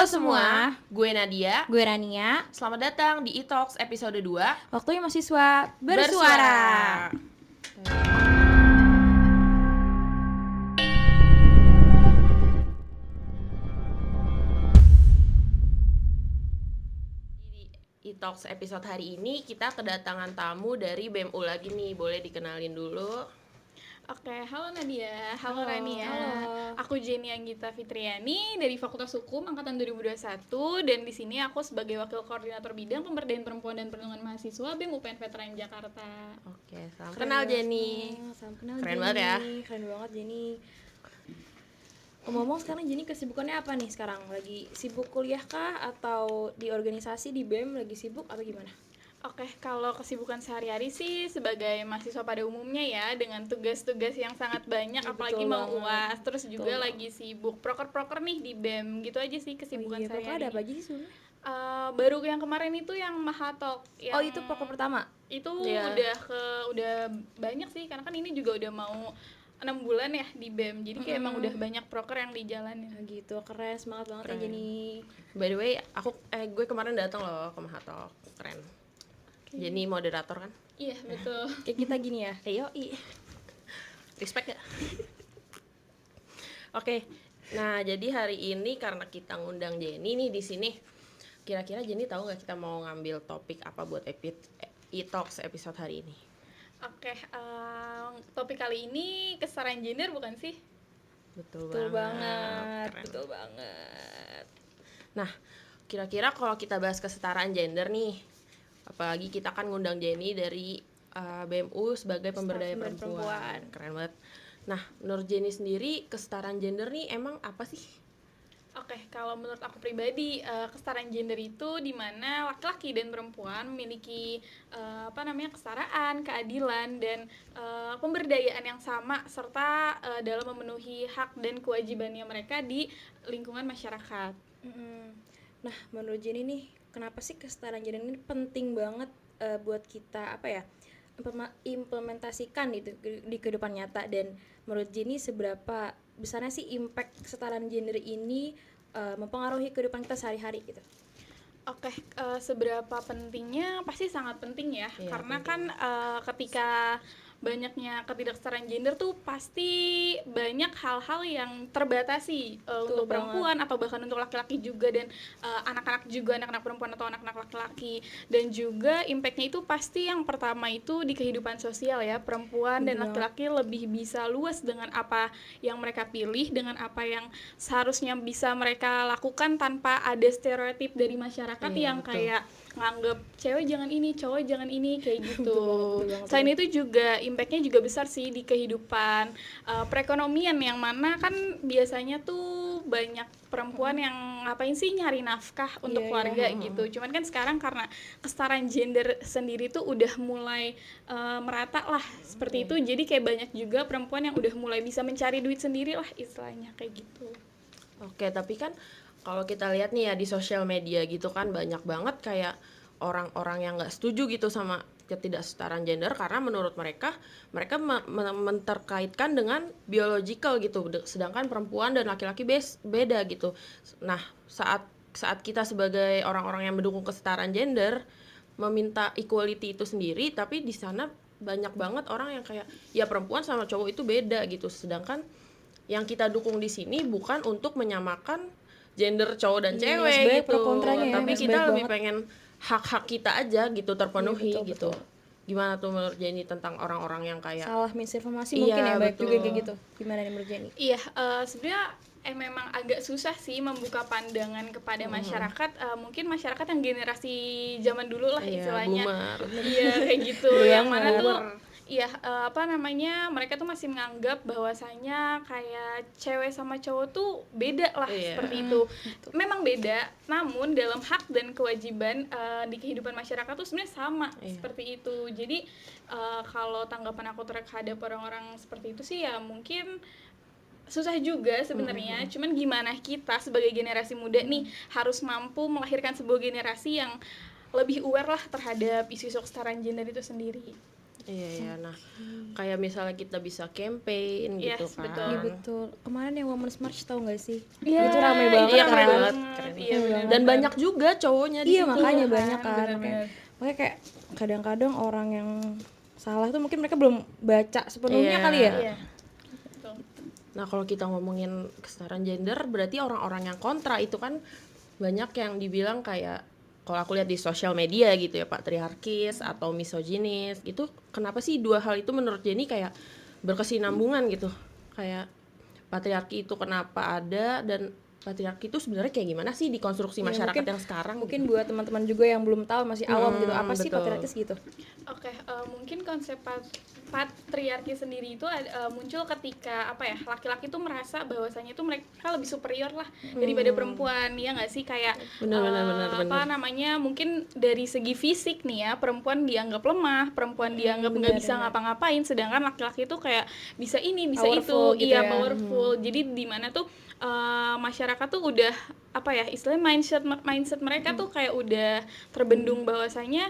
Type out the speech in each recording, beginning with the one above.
semua, gue Nadia. Gue Rania. Selamat datang di E-Talks episode 2. Waktunya mahasiswa bersuara. Di E-Talks episode hari ini kita kedatangan tamu dari BEM-U lagi nih. Boleh dikenalin dulu? Oke, halo Nadia, halo Rania. Halo. Aku Jenny Anggita Fitriani dari Fakultas Hukum angkatan 2021 dan di sini aku sebagai wakil koordinator bidang pemberdayaan perempuan dan perlindungan mahasiswa BEM UPN Veteran Jakarta. Oke, salam kenal Jenny. Salam kenal Keren Jenny. banget ya. Keren banget Jenny. Ngomong sekarang Jenny kesibukannya apa nih sekarang? Lagi sibuk kuliah kah? Atau di organisasi di BEM lagi sibuk atau gimana? Oke, kalau kesibukan sehari-hari sih sebagai mahasiswa pada umumnya ya dengan tugas-tugas yang sangat banyak Ya, apalagi betul mau banget. UAS, terus juga Betul lagi sibuk proker-proker nih di BEM, gitu aja sih kesibukan Proker sehari-hari. ada apa aja sih sebenarnya? Baru yang kemarin itu yang Mahatalk yang Oh itu proker pertama? itu Iya. udah banyak sih karena kan ini juga udah mau 6 bulan ya di BEM, jadi kayak emang udah banyak proker yang dijalanin. Nah, gitu, keren, semangat banget Keren. ya Jenny. By the way, gue kemarin datang loh ke Mahatalk. Keren. Jenny moderator kan? Iya betul. Kayak kita gini ya. Yoi. Respect ya? Oke. Nah, jadi hari ini karena kita ngundang Jenny nih di sini. Kira-kira Jenny tahu nggak kita mau ngambil topik apa buat E-Talks episode hari ini? Oke, topik kali ini kesetaraan gender bukan sih? Betul Betul banget. Keren. Betul banget. Nah, kira-kira kalau kita bahas kesetaraan gender nih, apalagi kita kan ngundang Jenny dari BEM-U sebagai pemberdaya Pemberdayaan perempuan. Keren banget. Nah, menurut Jenny sendiri kesetaraan gender nih emang apa sih? Oke, kalau menurut aku pribadi kesetaraan gender itu di mana laki-laki dan perempuan memiliki kesetaraan, keadilan dan pemberdayaan yang sama serta dalam memenuhi hak dan kewajibannya mereka di lingkungan masyarakat. Nah, menurut Jenny nih, kenapa sih kesetaraan gender ini penting banget buat kita implementasikan gitu di kehidupan nyata, dan menurut Jenny seberapa besarnya sih impact kesetaraan gender ini mempengaruhi kehidupan kita sehari-hari gitu? Oke, seberapa pentingnya pasti sangat penting ya, Iya, karena penting. kan ketika banyaknya ketidaksetaraan gender tuh pasti banyak hal-hal yang terbatasi untuk banget. perempuan atau bahkan untuk laki-laki juga, dan anak-anak juga, anak-anak perempuan atau anak-anak laki-laki, dan juga impactnya itu pasti yang pertama itu di kehidupan sosial ya, perempuan dan Benar. laki-laki lebih bisa luas dengan apa yang mereka pilih, dengan apa yang seharusnya bisa mereka lakukan tanpa ada stereotip dari masyarakat Iya, yang betul. kayak nganggep cewek jangan ini, cowok jangan ini, kayak gitu. Betul banget. Selain itu juga impactnya juga besar sih di kehidupan perekonomian, yang mana kan biasanya tuh banyak perempuan yang ngapain sih nyari nafkah untuk Iya, keluarga gitu. Cuman kan sekarang karena kesetaraan gender sendiri tuh udah mulai merata lah seperti itu, jadi kayak banyak juga perempuan yang udah mulai bisa mencari duit sendiri lah istilahnya, kayak gitu. Oke, tapi kan kalau kita lihat nih ya di sosial media gitu kan banyak banget kayak orang-orang yang nggak setuju gitu sama ketidaksetaraan gender karena menurut mereka menterkaitkan dengan biological gitu, sedangkan perempuan dan laki-laki beda gitu. Nah, saat kita sebagai orang-orang yang mendukung kesetaraan gender meminta equality itu sendiri, tapi di sana banyak banget orang yang kayak ya perempuan sama cowok itu beda gitu, sedangkan yang kita dukung di sini bukan untuk menyamakan gender cowok dan Iya, cewek sebenarnya gitu, pro kontranya ya, tapi mas, kita baik lebih banget. pengen hak-hak kita aja gitu terpenuhi Iya, betul, gitu. betul. Gimana tuh menurut Jenny tentang orang-orang yang kayak Salah misinformasi Iya, mungkin ya, baik juga betul. kayak gitu. Gimana nih menurut Jenny? Iya, sebenarnya memang agak susah sih membuka pandangan kepada masyarakat, mungkin masyarakat yang generasi zaman dulu lah Iya, istilahnya. boomer. Iya, kayak gitu. Bener Yang mana banget. tuh mereka tuh masih menganggap bahwasanya kayak cewek sama cowok tuh beda lah, Iya. seperti itu. Memang beda, namun dalam hak dan kewajiban di kehidupan masyarakat tuh sebenarnya sama, Iya. seperti itu. Jadi kalau tanggapan aku terhadap orang-orang seperti itu sih ya mungkin susah juga sebenarnya. Cuman gimana kita sebagai generasi muda nih harus mampu melahirkan sebuah generasi yang lebih aware lah terhadap isu-isu kesetaraan gender itu sendiri. Iya ya. Nah, kayak misalnya kita bisa campaign Yes, gitu kan. betul. Iya betul. Kemarin yang Women's March tahu nggak sih? Iya, Itu ramai banget Iya, kan. keren banget, keren Iya, banget. benar. Dan banyak juga cowoknya di Iya situ. makanya kan, banyak kan. bener-bener. Makanya kayak kadang-kadang orang yang salah tuh mungkin mereka belum baca sepenuhnya Iya. kali ya. Iya. Betul. Nah, kalau kita ngomongin kesetaraan gender, berarti orang-orang yang kontra itu kan banyak yang dibilang kayak, kalau aku lihat di sosial media gitu ya, patriarkis atau misoginis gitu. Kenapa sih dua hal itu menurut Jenny kayak berkesinambungan gitu? Kayak patriarki itu kenapa ada, dan patriarki itu sebenarnya kayak gimana sih di konstruksi Ya, masyarakat mungkin- yang sekarang? Mungkin buat teman-teman juga yang belum tahu masih awam gitu apa sih betul. patriarkis gitu. Oke, mungkin konsep patriarki sendiri itu muncul ketika apa ya, laki-laki tuh merasa bahwasanya tuh mereka lebih superior lah daripada perempuan, ya nggak sih, kayak Benar, apa namanya, mungkin dari segi fisik nih ya, perempuan dianggap lemah, perempuan dianggap nggak bisa ngapa-ngapain, sedangkan laki-laki tuh kayak bisa ini, bisa Powerful itu, gitu iya ya. powerful. Jadi di mana tuh masyarakat tuh udah apa ya, istilahnya mindset mereka tuh kayak udah terbendung bahwasanya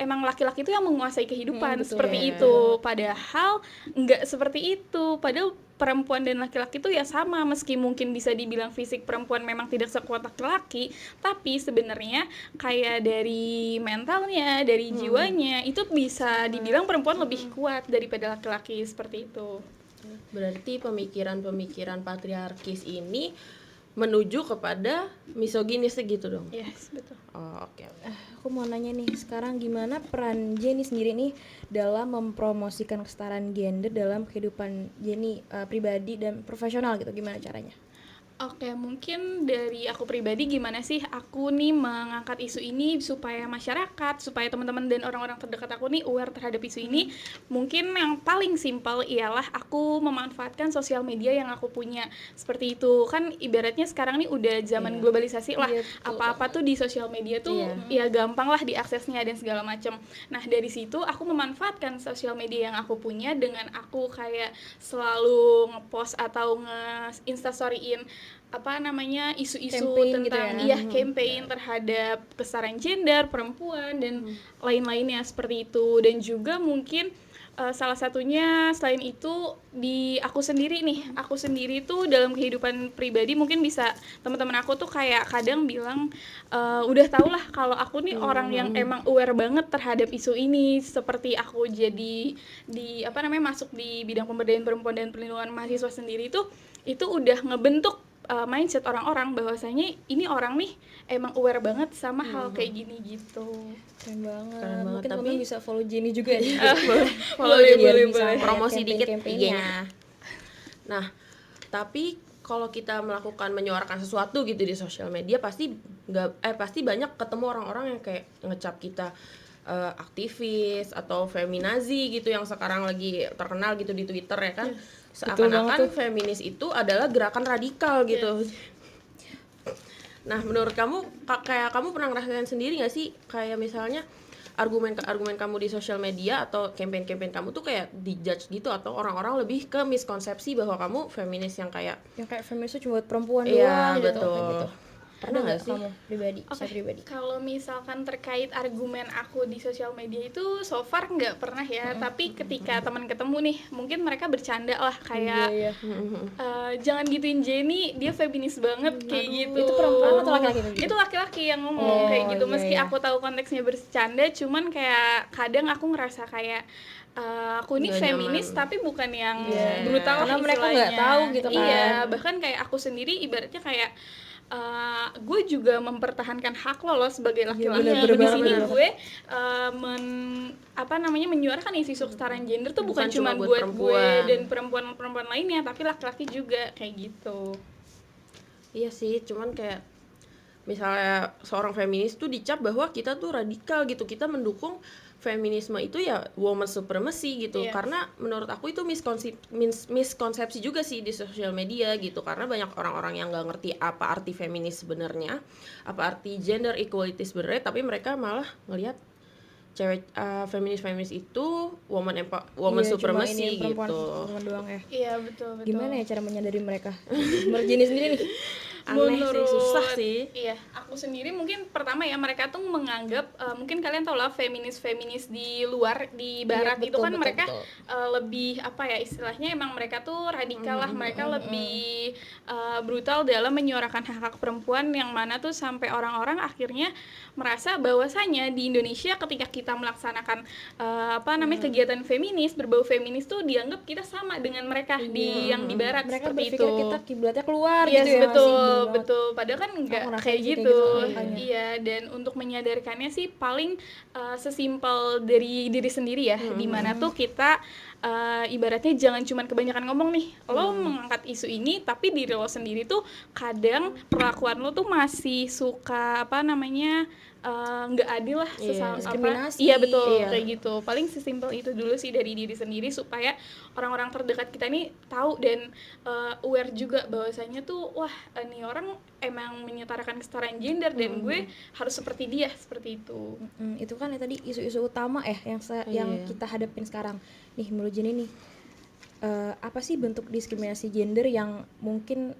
emang laki-laki itu yang menguasai kehidupan, betul. seperti Iya. itu. Padahal nggak seperti itu. Padahal perempuan dan laki-laki itu ya sama, meski mungkin bisa dibilang fisik perempuan memang tidak sekuat laki-laki, tapi sebenarnya kayak dari mentalnya, dari jiwanya itu bisa dibilang perempuan lebih kuat daripada laki-laki, seperti itu. Berarti pemikiran-pemikiran patriarkis ini menuju kepada misoginis gitu dong? Yes, betul. Oh, oke. Aku mau nanya nih, sekarang gimana peran Jenny sendiri nih dalam mempromosikan kesetaraan gender dalam kehidupan Jenny pribadi dan profesional gitu, gimana caranya? Oke, mungkin dari aku pribadi gimana sih aku nih mengangkat isu ini supaya masyarakat, supaya teman-teman dan orang-orang terdekat aku nih aware terhadap isu ini. Mungkin yang paling simpel ialah aku memanfaatkan sosial media yang aku punya. Seperti itu, kan ibaratnya sekarang nih udah zaman globalisasi lah. Iya, betul Apa-apa tuh di sosial media tuh ya gampang lah diaksesnya dan segala macam. Nah, dari situ aku memanfaatkan sosial media yang aku punya dengan aku kayak selalu ngepost atau nge-instastoryin apa namanya, isu-isu Campaign gitu tentang ya. campaign terhadap kesetaraan gender, perempuan dan lain-lainnya seperti itu. Dan juga mungkin salah satunya selain itu di aku sendiri nih, aku sendiri tuh dalam kehidupan pribadi mungkin bisa teman-teman aku tuh kayak kadang bilang udah tau lah kalau aku nih orang yang emang aware banget terhadap isu ini, seperti aku jadi di apa namanya masuk di bidang pemberdayaan perempuan dan perlindungan mahasiswa sendiri tuh itu udah ngebentuk mindset orang-orang bahwasanya ini orang nih emang aware banget sama hal kayak gini gitu. Keren banget. Keren banget, Mungkin tapi- teman bisa follow Jenny juga ya. Boleh, Biar boleh, bisa boleh. Promosi dikit campaign-campaignnya. IG-nya. Nah, tapi kalau kita melakukan menyuarakan sesuatu gitu di sosial media, pasti pasti banyak ketemu orang-orang yang kayak ngecap kita aktivis atau feminazi gitu, yang sekarang lagi terkenal gitu di Twitter ya kan. Seakan-akan feminis itu adalah gerakan radikal gitu. Nah, menurut kamu kayak kamu pernah ngerasain sendiri nggak sih, kayak misalnya argumen kamu di sosial media atau campaign kamu tuh kayak dijudge gitu, atau orang-orang lebih ke miskonsepsi bahwa kamu feminis yang kayak Yang kayak feminis itu cuma buat perempuan iya doang gitu. betul. Kayak gitu. Pernah nggak sih? Kamu pribadi, Oke, saya pribadi. kalau misalkan terkait argumen aku di sosial media itu so far nggak pernah ya, tapi ketika teman ketemu nih, mungkin mereka bercanda lah kayak Iya. jangan gituin Jenny, dia feminis banget kayak gitu. Itu perempuan atau laki-laki tuh gitu? Itu laki-laki yang ngomong kayak gitu, iya, meski iya. aku tahu konteksnya bercanda, cuman kayak kadang aku ngerasa kayak aku ini Nggak feminis nyaman. tapi bukan yang Iya. brutal Karena lah mereka nggak istilahnya. tahu gitu kan. Iya, bahkan kayak aku sendiri ibaratnya kayak gue juga mempertahankan hak lo sebagai laki-laki. bener Di banget, sini bener. gue menyuarakan isu kesetaraan gender tuh bukan cuma buat buat gue perempuan. dan perempuan lainnya, tapi laki-laki juga kayak gitu. Iya sih, cuman kayak misalnya seorang feminis tuh dicap bahwa kita tuh radikal gitu, kita mendukung feminisme itu ya woman supremacy gitu. Iya. Karena menurut aku itu miskonsepsi juga sih di sosial media gitu, karena banyak orang-orang yang nggak ngerti apa arti feminis sebenarnya, apa arti gender equality sebenarnya, tapi mereka malah ngelihat cewek feminis itu woman Iya, cuma supremacy ini perempuan, gitu. perempuan doang ya. Iya, betul. Gimana ya cara menyadari mereka? Menurut Jenny sendiri nih. aneh sih, susah sih. Iya, aku sendiri mungkin pertama ya mereka tuh menganggap mungkin kalian tau lah feminis di luar di barat itu betul, kan betul, mereka betul. lebih apa ya istilahnya emang mereka tuh radikal lah, mereka lebih brutal dalam menyuarakan hak-hak perempuan yang mana tuh sampai orang-orang akhirnya merasa bahwasanya di Indonesia ketika kita melaksanakan apa namanya kegiatan feminis berbau feminis tuh dianggap kita sama dengan mereka di yang di barat Mereka seperti berpikir itu. kita kiblatnya keluar Yes, gitu ya, betul, masih bener banget. betul. Padahal kan nggak ngerasain kayak sih kayak gitu. gitu, makanya. Iya, dan untuk menyadarkannya sih paling sesimpel dari diri sendiri ya, dimana tuh kita ibaratnya jangan cuman kebanyakan ngomong nih, lo mengangkat isu ini, tapi diri lo sendiri tuh kadang perlakuan lo tuh masih suka apa namanya nggak adil lah sesama diskriminasi. iya betul Iya. kayak gitu. Paling sesimpel itu dulu sih dari diri sendiri supaya orang-orang terdekat kita nih tahu dan aware juga bahwasanya tuh wah nih orang emang menyetarakan kesetaraan gender dan gue harus seperti dia seperti itu. Itu kan ya tadi isu-isu utama yang kita hadapin sekarang. Nih menurut Jenny nih, apa sih bentuk diskriminasi gender yang mungkin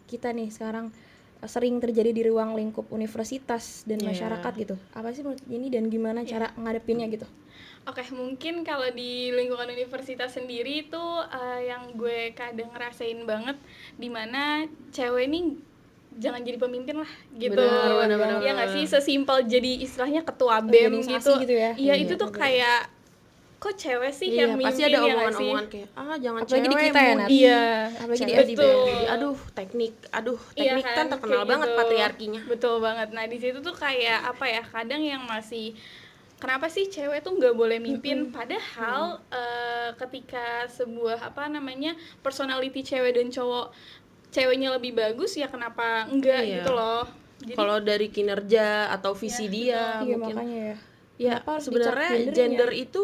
kita nih sekarang sering terjadi di ruang lingkup universitas dan masyarakat gitu? Apa sih menurut Jenny dan gimana cara ngadepinnya gitu? Oke, mungkin kalau di lingkungan universitas sendiri itu yang gue kadang ngerasain banget dimana cewek ini jangan jadi pemimpin lah gitu. Benar. Iya nggak sih, sesimpel jadi istilahnya ketua BEM organisasi gitu ya? Iya itu tuh kayak kok cewek sih yang mimpin pasti ada ya nggak sih? omongan-omongan kayak jangan Apalagi di cewek kita ya, mau Nat. Iya, Apalagi di cewek betul. jadi aduh teknik Iya kan terkenal kayak banget gitu. patriarkinya. Betul banget. Nah di situ tuh kayak apa ya? Kadang yang masih kenapa sih cewek tuh nggak boleh mimpin? Padahal ketika sebuah apa namanya personality cewek dan cowok ceweknya lebih bagus ya kenapa enggak Iya. gitu loh. Jadi Kalau dari kinerja atau visi dia Iya mungkin makanya ya. ya Kenapa harus sebenarnya dicap gender gendernya? itu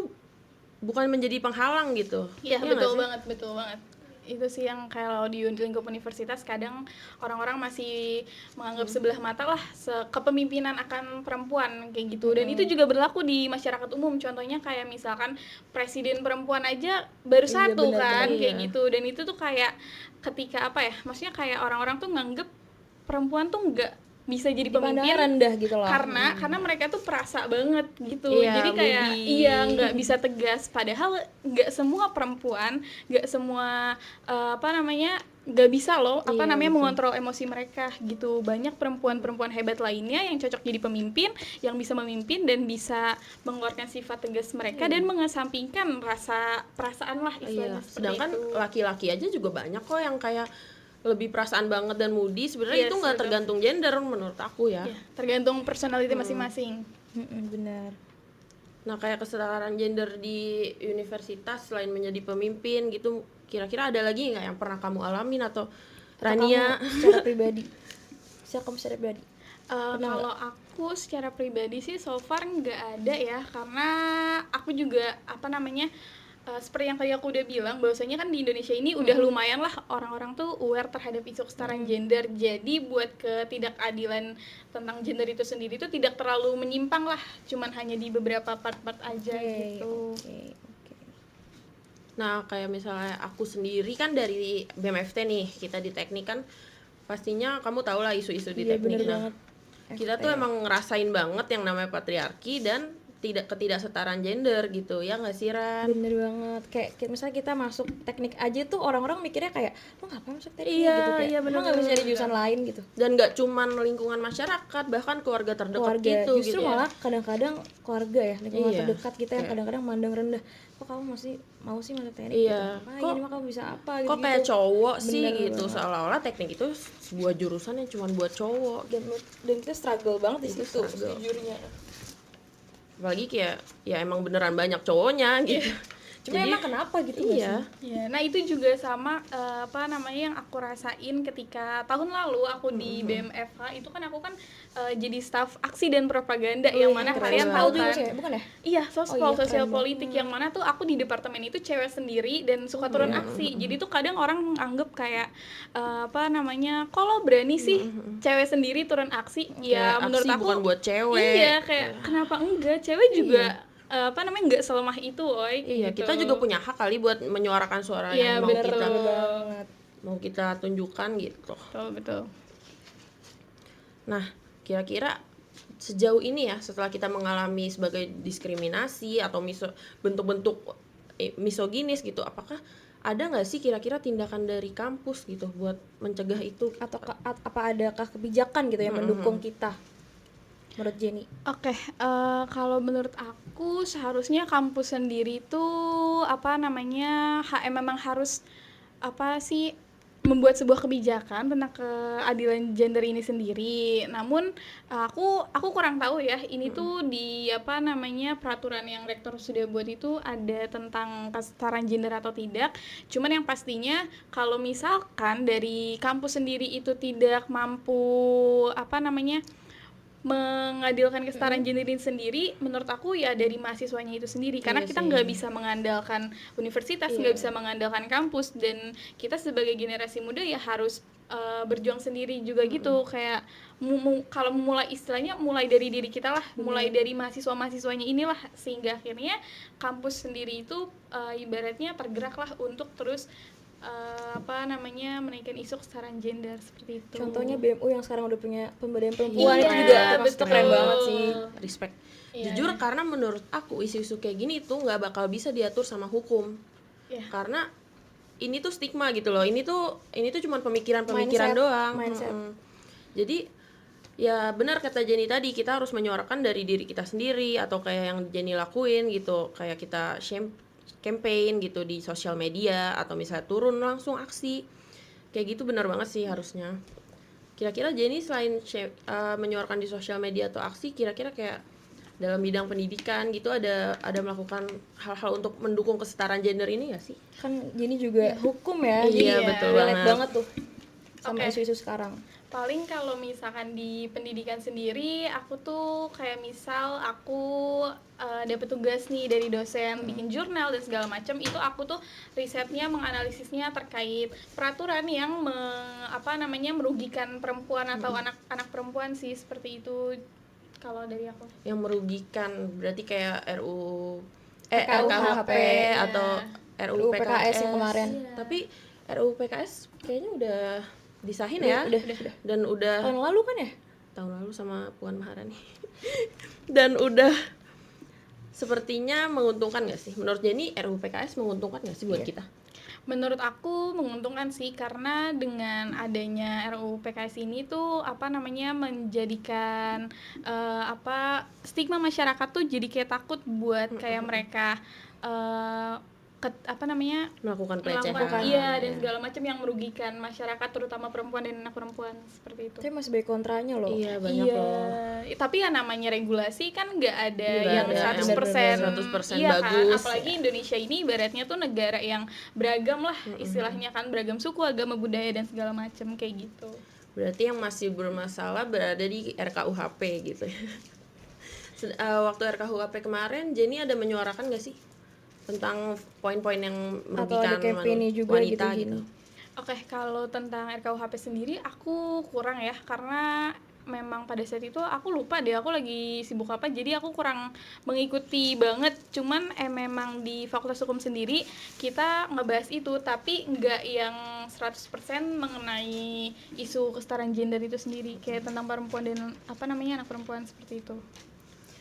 bukan menjadi penghalang gitu. iya Iya nggak betul sih? banget, betul banget. Itu sih yang kalau di lingkup universitas kadang orang-orang masih menganggap sebelah mata lah kepemimpinan akan perempuan kayak gitu. Dan itu juga berlaku di masyarakat umum. Contohnya kayak misalkan presiden perempuan aja baru satu kan kayak Iya. gitu. Dan itu tuh kayak ketika apa ya? Maksudnya kayak orang-orang tuh nganggep perempuan tuh nggak bisa jadi Dipandang pemimpin rendah gitu loh. karena mereka tuh perasa banget gitu. Iya, Jadi kayak moody. nggak bisa tegas, padahal nggak semua perempuan, nggak semua apa namanya nggak bisa loh apa Iya, namanya betul. mengontrol emosi mereka gitu. Banyak perempuan-perempuan hebat lainnya yang cocok jadi pemimpin, yang bisa memimpin dan bisa mengeluarkan sifat tegas mereka dan mengesampingkan rasa perasaan lah istilahnya Iya. seperti Sedangkan itu. laki-laki aja juga banyak kok yang kayak lebih perasaan banget dan moody. Sebenarnya Yes, itu nggak betul. tergantung gender menurut aku ya. Ya, tergantung personality masing-masing. Benar. Nah kayak kesetaraan gender di universitas selain menjadi pemimpin gitu, kira-kira ada lagi nggak yang pernah kamu alamin atau Rania? Kamu secara pribadi. Kamu secara pribadi. Kalau aku secara pribadi sih so far nggak ada ya, karena aku juga apa namanya seperti yang tadi aku udah bilang bahwasanya kan di Indonesia ini udah lumayan lah orang-orang tuh aware terhadap isu kesetaraan gender. Jadi buat ketidakadilan tentang gender itu sendiri tuh tidak terlalu menyimpang lah, cuman hanya di beberapa part-part aja gitu. Oke. Nah kayak misalnya aku sendiri kan dari BMFT nih, kita di teknik kan pastinya kamu tahu lah isu-isu di Iya teknik. bener Nah banget. kita tuh emang ngerasain banget yang namanya patriarki dan ketidaksetaraan gender gitu ya nggak sih Ran? Bener banget. Kayak misalnya kita masuk teknik aja tuh orang-orang mikirnya kayak lo ngapain masuk teknik Iya, gitu kayak iya, lo bener, nggak bisa bener, cari jurusan lain gitu. Dan nggak cuman lingkungan masyarakat, bahkan keluarga terdekat Keluarga gitu justru gitu malah kadang-kadang keluarga ya lingkungan Iya. terdekat kita yang Kayak- kadang-kadang mandang rendah. Kok kamu masih mau sih masuk teknik Iya. gitu? Kok- Ini mah kamu bisa apa gitu? kok kayak cowok sih Bener gitu, banget. seolah-olah teknik itu sebuah jurusan yang cuma buat cowok. Dan kita struggle banget di Itu situ struggle. sejujurnya. Apalagi kayak ya emang beneran banyak cowoknya gitu. Cuma Jadi, emang kenapa gitu nggak iya. sih? Ya, nah itu juga sama apa namanya yang aku rasain ketika tahun lalu aku di BMFH itu kan aku kan jadi staf aksi dan propaganda yang mana keren kalian banget. tahu juga kan sih, bukan ya? iya sospol Oh iya, sosial keren politik yang mana tuh aku di departemen itu cewek sendiri dan suka turun aksi jadi tuh kadang orang menganggap kayak apa namanya kalau berani sih cewek sendiri turun aksi ya Kayak menurut aksi aku bukan buat cewek. iya kayak kenapa enggak cewek juga apa namanya nggak selemah itu oi Iya, gitu. kita juga punya hak kali buat menyuarakan suara Iya, yang mau betul. kita banget. tunjukkan gitu. betul betul Nah, kira-kira sejauh ini ya, setelah kita mengalami sebagai diskriminasi atau bentuk-bentuk misoginis gitu, apakah ada nggak sih kira-kira tindakan dari kampus gitu buat mencegah itu? Atau apa adakah kebijakan gitu yang mendukung kita menurut Jenny? Oke, kalau menurut aku seharusnya kampus sendiri tuh memang harus membuat sebuah kebijakan tentang keadilan gender ini sendiri. Namun aku kurang tahu ya, ini tuh di peraturan yang rektor sudah buat itu ada tentang kesetaraan gender atau tidak. Cuman yang pastinya kalau misalkan dari kampus sendiri itu tidak mampu mengadilkan kesetaraan gender ini sendiri, menurut aku ya dari mahasiswanya itu sendiri, karena kita nggak bisa mengandalkan universitas, nggak bisa mengandalkan kampus, dan kita sebagai generasi muda ya harus berjuang sendiri juga gitu. Kayak kalau mulai dari diri kita lah, mulai dari mahasiswanya inilah, sehingga akhirnya kampus sendiri itu ibaratnya tergerak lah untuk terus menaikkan isu kesetaraan gender seperti itu. Contohnya BMU yang sekarang udah punya pemberdayaan perempuan, itu Iya, juga betul. keren banget sih. Respect. Iya. Jujur karena menurut aku isu-isu kayak gini tuh nggak bakal bisa diatur sama hukum. Iya. Karena ini tuh stigma gitu loh. Ini tuh cuma pemikiran-pemikiran Mindset, doang. mindset. Jadi ya benar kata Jenny tadi, kita harus menyuarakan dari diri kita sendiri, atau kayak yang Jenny lakuin gitu, kayak kita campaign gitu di sosial media, atau misalnya turun langsung aksi kayak gitu. Benar banget sih harusnya. Kira-kira Jenny selain menyuarakan di sosial media atau aksi, kira-kira kayak dalam bidang pendidikan gitu ada melakukan hal-hal untuk mendukung kesetaraan gender ini nggak sih? Kan Jenny juga hukum ya, Iya, jadi betul relate banget. banget tuh sama Oke. isu-isu sekarang. Paling kalau misalkan di pendidikan sendiri, aku tuh kayak misal aku dapat tugas nih dari dosen bikin jurnal dan segala macam, itu aku tuh risetnya menganalisisnya terkait peraturan yang merugikan perempuan atau anak-anak perempuan sih, seperti itu kalau dari aku. Yang merugikan berarti kayak RKUHP, RKUHP atau RUU PKS yang kemarin. Tapi RUU PKS kayaknya udah disahin ya. Udah. Dan udah Tahun lalu kan ya? tahun lalu sama Puan Maharani. Dan udah sepertinya menguntungkan nggak sih? Menurut Jenny RUU PKS menguntungkan nggak sih buat kita? Menurut aku menguntungkan sih, karena dengan adanya RUU PKS ini tuh menjadikan stigma masyarakat tuh jadi kayak takut buat kayak mereka Melakukan pelecehan. iya, dan segala macam yang merugikan masyarakat, terutama perempuan dan anak perempuan, seperti itu. Tapi masih banyak kontranya loh. Iya, banyak loh. Tapi ya namanya regulasi kan nggak ada Nggak yang ada 100% 100% iya bagus. kan, apalagi Indonesia ini ibaratnya tuh negara yang beragam lah, istilahnya kan, beragam suku, agama, budaya dan segala macam kayak gitu. Berarti yang masih bermasalah berada di RKUHP gitu. Waktu RKUHP kemarin Jenny ada menyuarakan nggak sih tentang poin-poin yang Atau ada merugikan campaign juga wanita gitu, gitu? Oke, kalau tentang RKUHP sendiri aku kurang ya, karena memang pada saat itu aku lupa deh aku lagi sibuk apa, jadi aku kurang mengikuti banget. Cuman memang di Fakultas Hukum sendiri kita ngebahas itu, tapi nggak yang 100% mengenai isu kesetaraan gender itu sendiri, kayak tentang perempuan dan anak perempuan, seperti itu.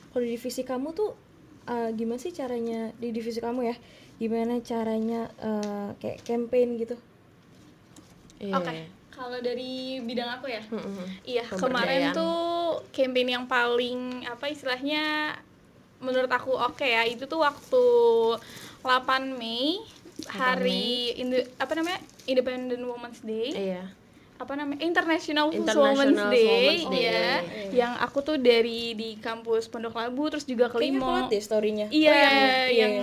Kalau di divisi kamu tuh gimana sih caranya di divisi kamu ya? Gimana caranya kayak campaign gitu? Iya. Oke, kalau dari bidang aku ya, iya Pemberdayaan. kemarin tuh campaign yang paling istilahnya menurut aku oke ya, itu tuh waktu 8 Mei, hari Independent Women's Day. Iya. International International Women's Day, Women's Day. ya. Yang aku tuh dari di kampus Pondok Labu, terus juga ke Kayaknya aku Limo. liat deh story-nya. Iya, Oh, yang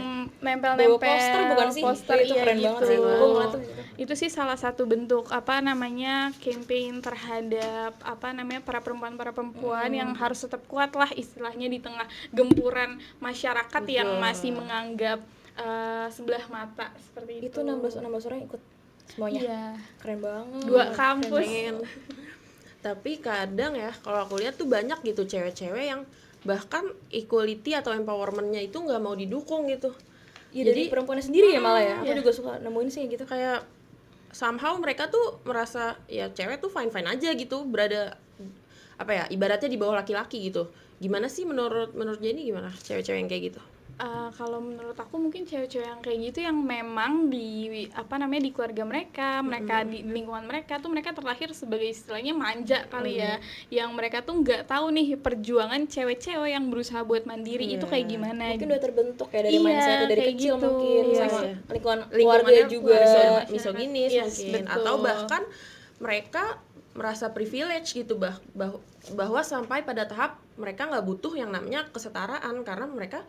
nempel-nempel bawa poster bukan sih? poster, Itu iya, keren gitu. banget sih. Aku ngeliat tuh gitu. Itu sih salah satu bentuk campaign terhadap para perempuan yang harus tetap kuat lah istilahnya di tengah gempuran masyarakat yang masih menganggap sebelah mata, seperti itu. Itu 16 orang ikut semuanya. Iya. Keren banget. 2 kampus. Tapi kadang ya kalau aku lihat tuh banyak gitu cewek-cewek yang bahkan equality atau empowermentnya itu nggak mau didukung gitu. Iya, dari perempuannya sendiri ya malah ya. Aku Iya. juga suka nemuin sih gitu. Kayak somehow mereka tuh merasa ya cewek tuh fine-fine aja gitu, berada apa ya, ibaratnya di bawah laki-laki gitu. Gimana sih menurut Jenny, gimana cewek-cewek yang kayak gitu? Kalau menurut aku mungkin cewek-cewek yang kayak gitu yang memang di di keluarga mereka di lingkungan mereka tuh mereka terlahir sebagai istilahnya manja kali ya, yang mereka tuh nggak tahu nih perjuangan cewek-cewek yang berusaha buat mandiri itu kayak gimana. Mungkin udah terbentuk ya dari mindset dari kayak kecil gitu. mungkin sama lingkungan keluarga Lingkungannya juga misoginis Yes, mungkin, betul. atau bahkan mereka merasa privilege gitu, bahwa sampai pada tahap mereka nggak butuh yang namanya kesetaraan karena mereka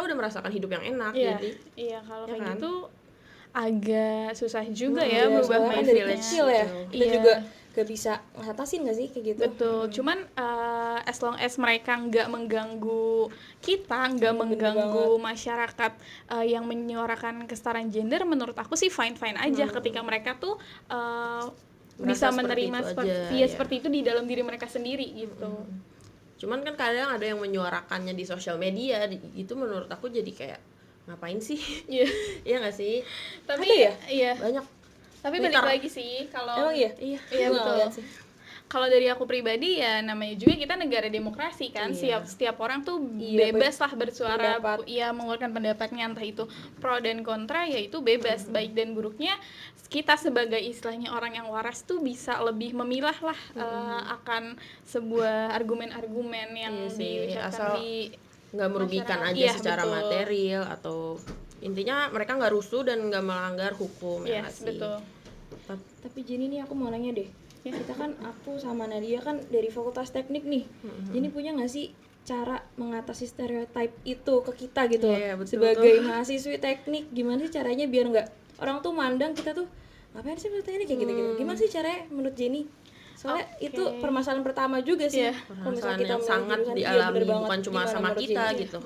udah merasakan hidup yang enak. Jadi kalau ya kayak kan? gitu agak susah juga ya berubah soalnya kan dari mindsetnya. kecil ya kita Iya. juga gak bisa ngatasin gak sih kayak gitu. Betul, cuman as long as mereka nggak mengganggu kita, nggak mengganggu masyarakat yang menyuarakan kesetaraan gender, menurut aku sih fine-fine aja ketika mereka tuh bisa menerima seperti itu di dalam diri mereka sendiri gitu. Cuman kan kadang ada yang menyuarakannya di sosial media, itu menurut aku jadi kayak ngapain sih? Iya. Iya nggak sih? Tapi Ada ya? iya. Banyak. Tapi Twitter. balik lagi sih kalau Emang iya? Iya Gua nggak betul. lihat sih. Kalau dari aku pribadi ya namanya juga kita negara demokrasi kan, setiap orang tuh bebas lah bersuara, mengeluarkan pendapatnya, entah itu pro dan kontra, ya itu bebas. Baik dan buruknya kita sebagai istilahnya orang yang waras tuh bisa lebih memilah lah akan sebuah argumen-argumen yang asal nggak merugikan aja Iya, secara betul. material, atau intinya mereka nggak rusuh dan nggak melanggar hukum. Ya nggak Yes, sih? betul. Tapi Jenny nih aku mau nanya deh, kita kan aku sama Nadia kan dari fakultas teknik nih, Jenny punya nggak sih cara mengatasi stereotype itu ke kita gitu loh, sebagai mahasiswi teknik, gimana sih caranya biar nggak orang tuh mandang kita tuh ngapain sih teknik kayak gitu-gitu, gimana sih caranya menurut Jenny? Soalnya itu permasalahan pertama juga sih, kalau misalnya kita yang sangat jurusan, dialami bener bukan banget. cuma Gimana sama menurut kita Jenny? gitu,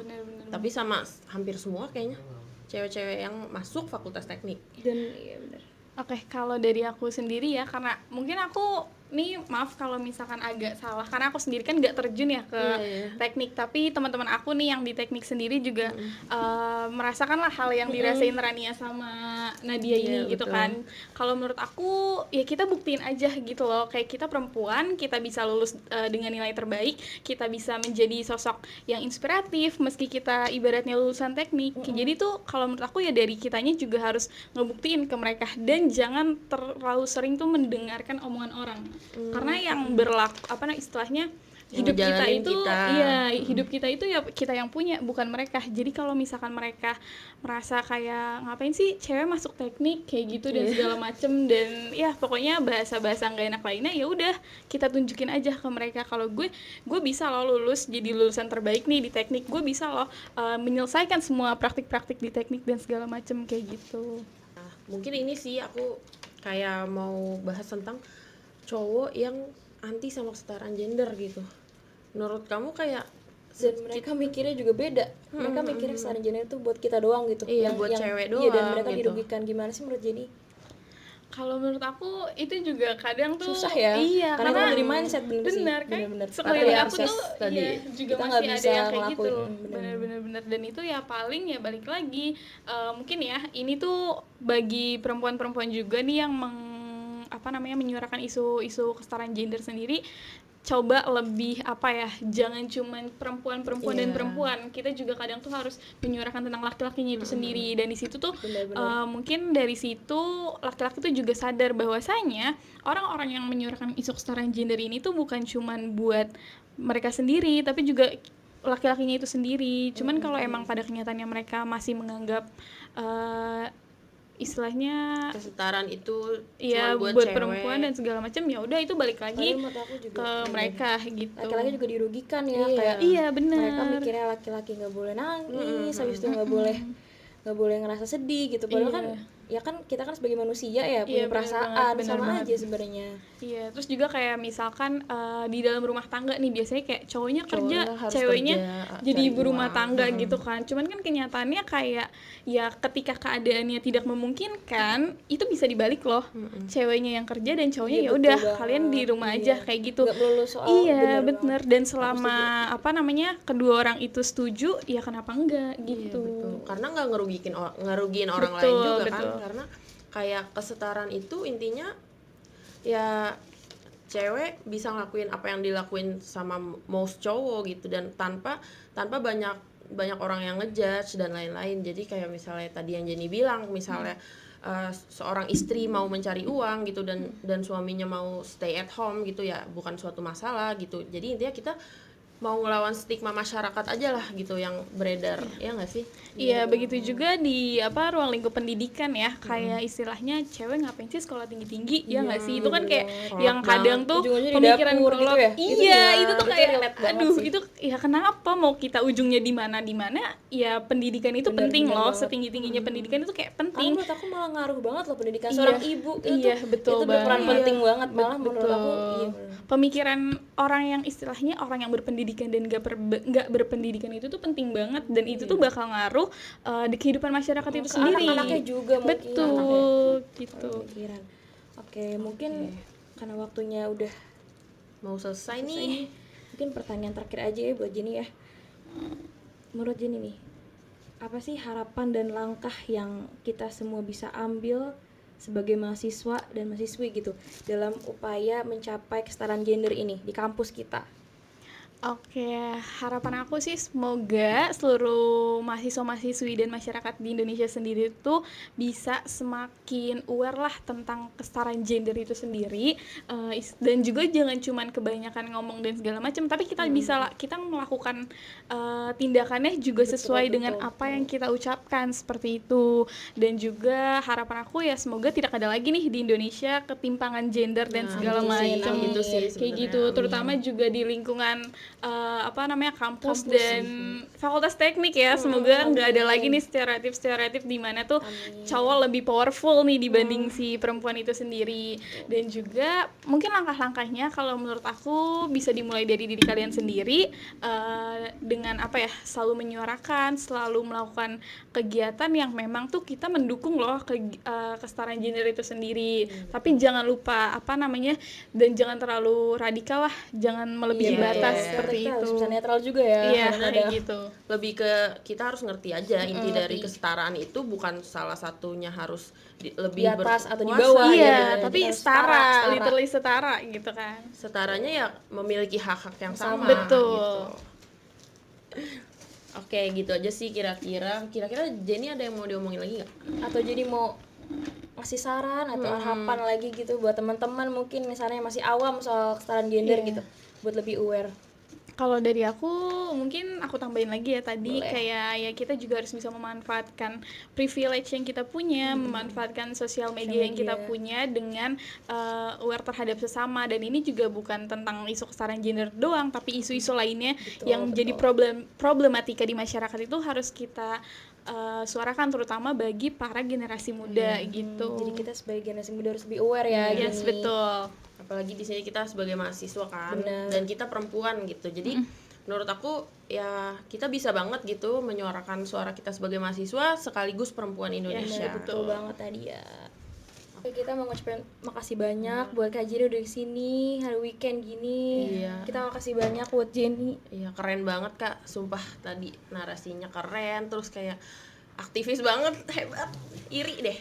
tapi sama hampir semua kayaknya cewek-cewek yang masuk fakultas teknik. Dan iya benar. Oke, kalau dari aku sendiri ya, karena mungkin aku nih maaf kalau misalkan agak salah, karena aku sendiri kan nggak terjun ya ke teknik, tapi teman-teman aku nih yang di teknik sendiri juga merasakan lah hal yang dirasain Rania sama Nadia ini gitu kan. Kalau menurut aku ya kita buktiin aja gitu loh, kayak kita perempuan, kita bisa lulus dengan nilai terbaik, kita bisa menjadi sosok yang inspiratif meski kita ibaratnya lulusan teknik. Jadi tuh kalau menurut aku ya dari kitanya juga harus ngebuktiin ke mereka, dan jangan terlalu sering tuh mendengarkan omongan orang. Karena yang istilahnya hidup kita itu hidup kita itu ya kita yang punya, bukan mereka. Jadi kalau misalkan mereka merasa kayak ngapain sih cewek masuk teknik kayak gitu dan segala macem, dan ya pokoknya bahasa-bahasa nggak enak lainnya, ya udah kita tunjukin aja ke mereka kalau gue bisa loh lulus jadi lulusan terbaik nih di teknik, gue bisa loh menyelesaikan semua praktik-praktik di teknik dan segala macem kayak gitu. Nah, mungkin ini sih aku kayak mau bahas tentang cowok yang anti sama kesetaraan gender gitu. Menurut kamu kayak dan mereka mikirnya juga beda. Mereka mikirnya kesetaraan gender itu buat kita doang gitu. Iya, buat cewek doang. Iya, dan mereka gitu. dirugikan. Gimana sih menurut Jenny? Kalau menurut aku itu juga kadang tuh susah ya. Iya, karena dari mindset bener kan. Bener-bener. Sekeliling aku tuh tadi. ya, juga Kita masih bisa ada yang kayak gitu. bener. Dan itu ya paling ya balik lagi mungkin ya ini tuh bagi perempuan-perempuan juga nih yang menyuarakan isu kesetaraan gender sendiri, coba lebih jangan cuman perempuan dan perempuan, kita juga kadang tuh harus menyuarakan tentang laki-lakinya itu sendiri, dan di situ tuh mungkin dari situ laki-laki tuh juga sadar bahwasanya orang-orang yang menyuarakan isu kesetaraan gender ini tuh bukan cuman buat mereka sendiri, tapi juga laki-lakinya itu sendiri. Cuman kalau emang pada kenyataannya mereka masih menganggap istilahnya kesetaraan itu ya cuma buat cewek, perempuan dan segala macam, ya udah itu balik lagi ke mereka gitu. Laki-laki juga dirugikan ya, kayak benar. Mereka mikirnya laki-laki nggak boleh nangis, habis itu nggak boleh ngerasa sedih gitu. Padahal kan ya kan kita kan sebagai manusia ya punya perasaan, sama aja sebenarnya. Iya, terus juga kayak misalkan di dalam rumah tangga nih biasanya kayak cowoknya kerja, ceweknya jadi ibu rumah tangga gitu kan. Cuman kan kenyataannya kayak ya ketika keadaannya tidak memungkinkan, itu bisa dibalik loh. Ceweknya yang kerja dan cowoknya ya udah kalian di rumah aja kayak gitu. Gak melulu soal bener. Dan selama kedua orang itu setuju, ya kenapa enggak gitu. Betul. Karena nggak ngerugiin orang lain juga kan. Karena kayak kesetaraan itu intinya ya cewek bisa ngelakuin apa yang dilakuin sama most cowok gitu, dan tanpa banyak orang yang ngejudge dan lain-lain. Jadi kayak misalnya tadi yang Jenny bilang, misalnya seorang istri mau mencari uang gitu dan suaminya mau stay at home gitu ya, bukan suatu masalah gitu. Jadi intinya kita mau ngelawan stigma masyarakat aja lah gitu yang beredar, ya nggak sih? Iya, begitu juga di ruang lingkup pendidikan ya, kayak istilahnya cewek ngapain sih sekolah tinggi-tinggi, ya nggak sih? Itu kan kayak yang kadang tuh Ujung-ujungnya di pemikiran dapur gitu kolot. ya? Iya, itu tuh Itu kayak relate banget aduh, sih. itu ya kenapa mau kita ujungnya di mana ya pendidikan itu Bener, penting bener loh, banget. setinggi-tingginya pendidikan itu kayak Karena penting. menurut aku malah ngaruh banget loh pendidikan Iya. seorang ibu itu Iya, tuh, betul itu berperan banget. penting banget, malah menurut Betul. aku iya bener. Pemikiran orang yang istilahnya orang yang berpendidikan dan nggak berpendidikan itu tuh penting banget, dan itu tuh bakal ngaruh di kehidupan masyarakat itu Ke sendiri. anak-anaknya juga mungkin. Betul, gitu. Pemikiran. Oke, mungkin karena waktunya udah Mau selesai selesai nih. nih, mungkin pertanyaan terakhir aja ya buat Jenny ya. Menurut Jenny nih, apa sih harapan dan langkah yang kita semua bisa ambil sebagai mahasiswa dan mahasiswi gitu dalam upaya mencapai kesetaraan gender ini di kampus kita? Oke, harapan aku sih semoga seluruh mahasiswa-mahasiswi dan masyarakat di Indonesia sendiri tuh bisa semakin aware lah tentang kesetaraan gender itu sendiri, dan juga jangan cuman kebanyakan ngomong dan segala macam, tapi kita kita melakukan tindakannya juga sesuai dengan apa yang kita ucapkan, seperti itu. Dan juga harapan aku ya semoga tidak ada lagi nih di Indonesia ketimpangan gender dan segala amin, macam amin. Itu sih kayak sebenarnya, gitu, amin. terutama juga di lingkungan kampus dan fakultas teknik ya. Semoga nggak ada lagi nih stereotip di mana tuh cowok lebih powerful nih dibanding si perempuan itu sendiri. Dan juga mungkin langkah-langkahnya kalau menurut aku bisa dimulai dari diri kalian sendiri, dengan selalu menyuarakan, selalu melakukan kegiatan yang memang tuh kita mendukung loh kesetaraan gender itu sendiri. Tapi jangan lupa dan jangan terlalu radikal lah, jangan melebihi batas seperti Kita harus itu. bisa netral juga ya. Iya, harus ada kayak gitu. Lebih ke kita harus ngerti aja inti dari kesetaraan itu bukan salah satunya harus lebih Di atas atau di berkuasa. bawah. Iya, bener. tapi Kita harus setara, setara. literally setara gitu kan. Setaranya ya memiliki hak-hak yang sama. Betul. Gitu. Oke, gitu aja sih kira-kira. Kira-kira Jenny ada yang mau diomongin lagi nggak? Atau jadi mau ngasih saran atau harapan lagi gitu buat teman-teman mungkin misalnya yang masih awam soal kesetaraan gender gitu, buat lebih aware. Kalau dari aku mungkin aku tambahin lagi ya tadi, kayak ya kita juga harus bisa memanfaatkan privilege yang kita punya, memanfaatkan sosial media yang kita punya dengan aware terhadap sesama. Dan ini juga bukan tentang isu kesetaraan gender doang, tapi isu-isu lainnya yang jadi problematika di masyarakat itu harus kita suarakan, terutama bagi para generasi muda gitu. Jadi kita sebagai generasi muda harus lebih aware ya. Yes, gini. betul. Apalagi di sini kita sebagai mahasiswa kan. Bener. Dan kita perempuan gitu. Jadi menurut aku ya kita bisa banget gitu menyuarakan suara kita sebagai mahasiswa sekaligus perempuan Indonesia. Betul banget tadi ya. Oke, kita mau ngucapin makasih banyak buat Kak Jenny udah kesini hari weekend gini. Iya. Kita makasih banyak buat Jenny. Iya, keren banget Kak. Sumpah tadi narasinya keren, terus kayak aktivis banget, hebat. Iri deh.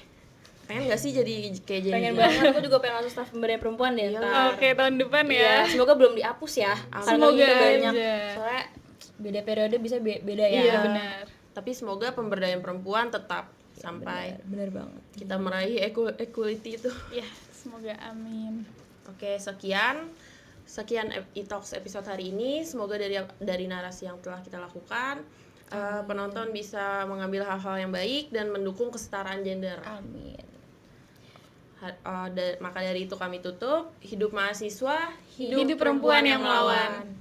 Pengen gak sih jadi kayak Jenny? Pengen banget, aku juga pengen masuk staf pemberdayaan perempuan deh ntar. Oke, tahun depan Iya, ya. semoga belum dihapus ya. Karena Semoga kita banyak. aja. Soalnya beda periode bisa beda ya. Iya, benar. Tapi semoga pemberdayaan perempuan tetap sampai Bener banget. kita meraih equality itu. Ya, semoga amin. Oke, sekian e-talks episode hari ini. Semoga dari narasi yang telah kita lakukan, penonton bisa mengambil hal-hal yang baik dan mendukung kesetaraan gender. Amin. Maka dari itu kami tutup. Hidup mahasiswa, Hidup perempuan yang melawan.